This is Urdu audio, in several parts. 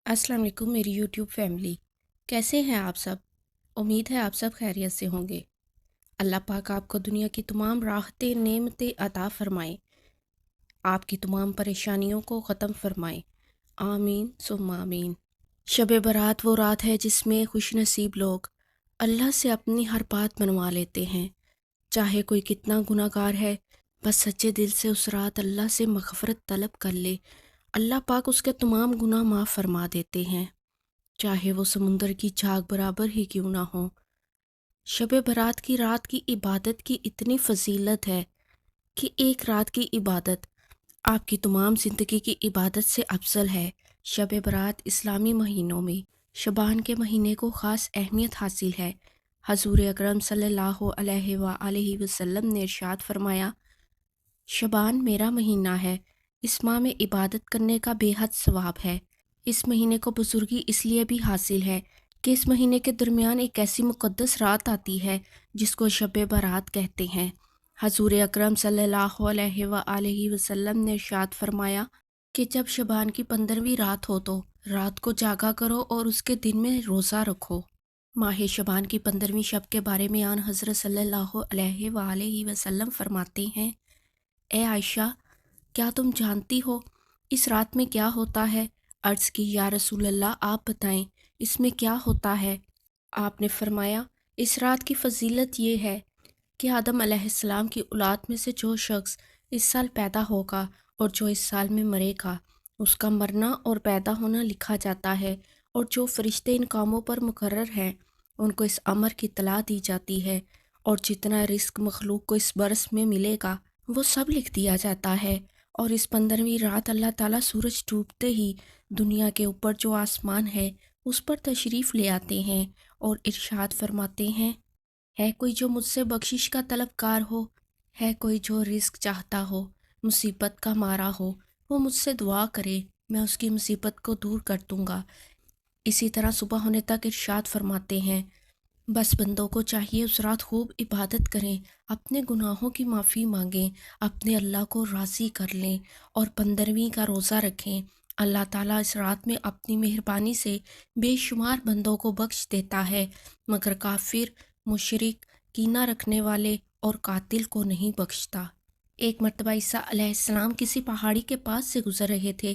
السلام علیکم میری یوٹیوب فیملی، کیسے ہیں آپ سب؟ امید ہے آپ سب خیریت سے ہوں گے۔ اللہ پاک آپ کو دنیا کی تمام راحتیں نعمتیں عطا فرمائے، آپ کی تمام پریشانیوں کو ختم فرمائے، آمین ثم آمین۔ شب برات وہ رات ہے جس میں خوش نصیب لوگ اللہ سے اپنی ہر بات منوا لیتے ہیں، چاہے کوئی کتنا گناہ گار ہے، بس سچے دل سے اس رات اللہ سے مغفرت طلب کر لے، اللہ پاک اس کے تمام گناہ معاف فرما دیتے ہیں، چاہے وہ سمندر کی جھاگ برابر ہی کیوں نہ ہو۔ شب برات کی رات کی عبادت کی اتنی فضیلت ہے کہ ایک رات کی عبادت آپ کی تمام زندگی کی عبادت سے افضل ہے۔ شب برات اسلامی مہینوں میں شعبان کے مہینے کو خاص اہمیت حاصل ہے۔ حضور اکرم صلی اللہ علیہ وآلہ وسلم نے ارشاد فرمایا، شعبان میرا مہینہ ہے، اس ماہ میں عبادت کرنے کا بے حد ثواب ہے۔ اس مہینے کو بزرگی اس لیے بھی حاصل ہے کہ اس مہینے کے درمیان ایک ایسی مقدس رات آتی ہے جس کو شب برات کہتے ہیں۔ حضور اکرم صلی اللہ علیہ وآلہ وسلم نے ارشاد فرمایا کہ جب شعبان کی 15ویں رات ہو تو رات کو جاگا کرو اور اس کے دن میں روزہ رکھو۔ ماہ شعبان کی 15ویں شب کے بارے میں آن حضرت صلی اللہ علیہ وآلہ وسلم فرماتے ہیں، اے عائشہ، کیا تم جانتی ہو اس رات میں کیا ہوتا ہے؟ عرض کی، یا رسول اللہ آپ بتائیں اس میں کیا ہوتا ہے؟ آپ نے فرمایا، اس رات کی فضیلت یہ ہے کہ آدم علیہ السلام کی اولاد میں سے جو شخص اس سال پیدا ہوگا اور جو اس سال میں مرے گا، اس کا مرنا اور پیدا ہونا لکھا جاتا ہے، اور جو فرشتے ان کاموں پر مقرر ہیں ان کو اس امر کی اطلاع دی جاتی ہے، اور جتنا رزق مخلوق کو اس برس میں ملے گا وہ سب لکھ دیا جاتا ہے۔ اور اس 15ویں رات اللہ تعالیٰ سورج ڈوبتے ہی دنیا کے اوپر جو آسمان ہے اس پر تشریف لے آتے ہیں اور ارشاد فرماتے ہیں، ہے کوئی جو مجھ سے بخشش کا طلبگار ہو، ہے کوئی جو رزق چاہتا ہو، مصیبت کا مارا ہو، وہ مجھ سے دعا کرے، میں اس کی مصیبت کو دور کر دوں گا۔ اسی طرح صبح ہونے تک ارشاد فرماتے ہیں، بس بندوں کو چاہیے اس رات خوب عبادت کریں، اپنے گناہوں کی معافی مانگیں، اپنے اللہ کو راضی کر لیں اور 15ویں کا روزہ رکھیں۔ اللہ تعالیٰ اس رات میں اپنی مہربانی سے بے شمار بندوں کو بخش دیتا ہے، مگر کافر، مشرک، کینہ رکھنے والے اور قاتل کو نہیں بخشتا۔ ایک مرتبہ عیسیٰ علیہ السلام کسی پہاڑی کے پاس سے گزر رہے تھے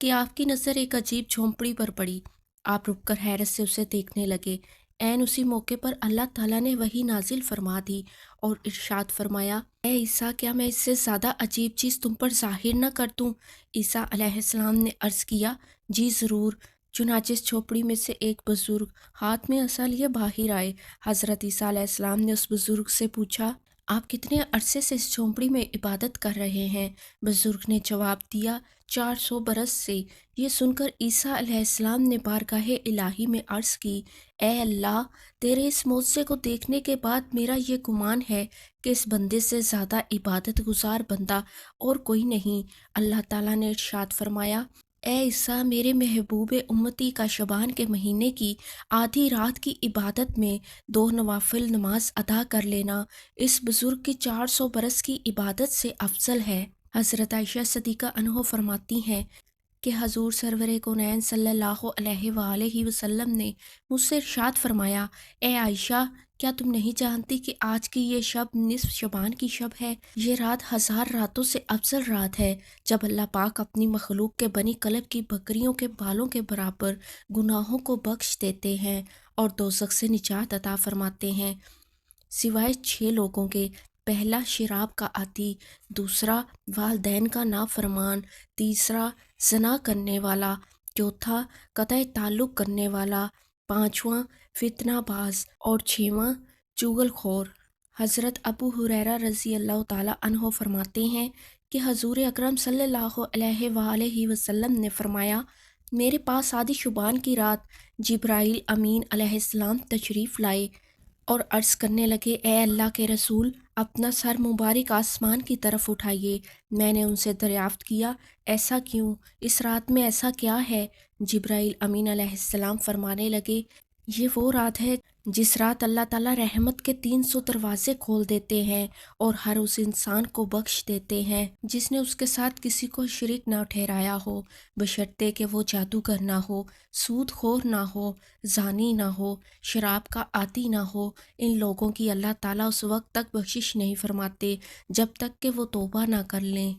کہ آپ کی نظر ایک عجیب جھونپڑی پر پڑی۔ آپ رک کر حیرت سے اسے دیکھنے لگے۔ عین اسی موقع پر اللہ تعالیٰ نے وحی نازل فرما دی اور ارشاد فرمایا، اے عیسیٰ، کیا میں اس سے زیادہ عجیب چیز تم پر ظاہر نہ کر دوں؟ عیسیٰ علیہ السلام نے عرض کیا، جی ضرور۔ چنانچہ اس جھونپڑی میں سے ایک بزرگ ہاتھ میں عصا لیے باہر آئے۔ حضرت عیسیٰ علیہ السلام نے اس بزرگ سے پوچھا، آپ کتنے عرصے سے اس جھونپڑی میں عبادت کر رہے ہیں؟ بزرگ نے جواب دیا، 400 برس سے۔ یہ سن کر عیسیٰ علیہ السلام نے بارگاہ الہی میں عرض کی، اے اللہ، تیرے اس معجزے کو دیکھنے کے بعد میرا یہ گمان ہے کہ اس بندے سے زیادہ عبادت گزار بندہ اور کوئی نہیں۔ اللہ تعالیٰ نے ارشاد فرمایا، اے عیسیٰ، میرے محبوب امتی کا شعبان کے مہینے کی آدھی رات کی عبادت میں 2 نوافل نماز ادا کر لینا اس بزرگ کی 400 برس کی عبادت سے افضل ہے۔ حضرت عائشہ صدیقہ عنہ فرماتی ہیں کہ حضور سرور کونین صلی اللہ علیہ وآلہ وسلم نے مجھ سے ارشاد فرمایا، اے عائشہ، کیا تم نہیں جانتی کہ آج کی یہ شب نصف شعبان کی شب ہے؟ یہ رات 1000 راتوں سے افضل رات ہے جب اللہ پاک اپنی مخلوق کے بنی کلب کی بکریوں کے بالوں کے برابر گناہوں کو بخش دیتے ہیں اور دوزخ سے نجات عطا فرماتے ہیں، سوائے 6 لوگوں کے۔ پہلا شراب کا عادی، دوسرا والدین کا نافرمان، تیسرا زنا کرنے والا، چوتھا قطع تعلق کرنے والا، پانچواں فتنہ باز اور 6واں چغل خور۔ حضرت ابو ہریرہ رضی اللہ تعالیٰ عنہ فرماتے ہیں کہ حضور اکرم صلی اللہ علیہ وآلہ وسلم نے فرمایا، میرے پاس آدھی شعبان کی رات جبرائیل امین علیہ السلام تشریف لائے اور عرض کرنے لگے، اے اللہ کے رسول، اپنا سر مبارک آسمان کی طرف اٹھائیے۔ میں نے ان سے دریافت کیا، ایسا کیوں؟ اس رات میں ایسا کیا ہے؟ جبرائیل امین علیہ السلام فرمانے لگے، یہ وہ رات ہے جس رات اللہ تعالیٰ رحمت کے 300 دروازے کھول دیتے ہیں اور ہر اس انسان کو بخش دیتے ہیں جس نے اس کے ساتھ کسی کو شریک نہ ٹھہرایا ہو، بشرطے کہ وہ جادوگر نہ ہو، سود خور نہ ہو، زانی نہ ہو، شراب کا عادی نہ ہو۔ ان لوگوں کی اللہ تعالیٰ اس وقت تک بخشش نہیں فرماتے جب تک کہ وہ توبہ نہ کر لیں۔